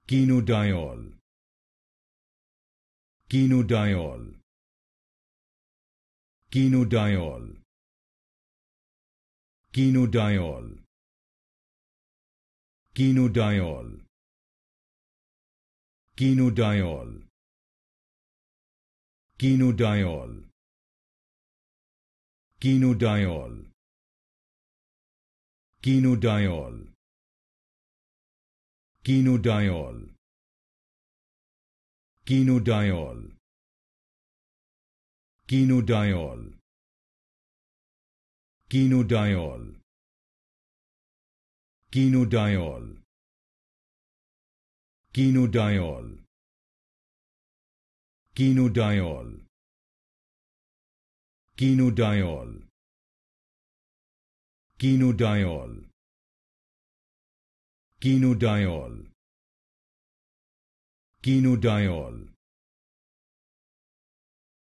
Quinodiol, quinodiol, quinodiol, quinodiol, quinodiol, quinodiol, quinodiol, quinodiol, quinodiol, quinodiol, quinodiol, quinodiol, quinodiol, quinodiol, quinodiol, quinodiol, quinodiol, quinodiol, quinodiol, quinodiol,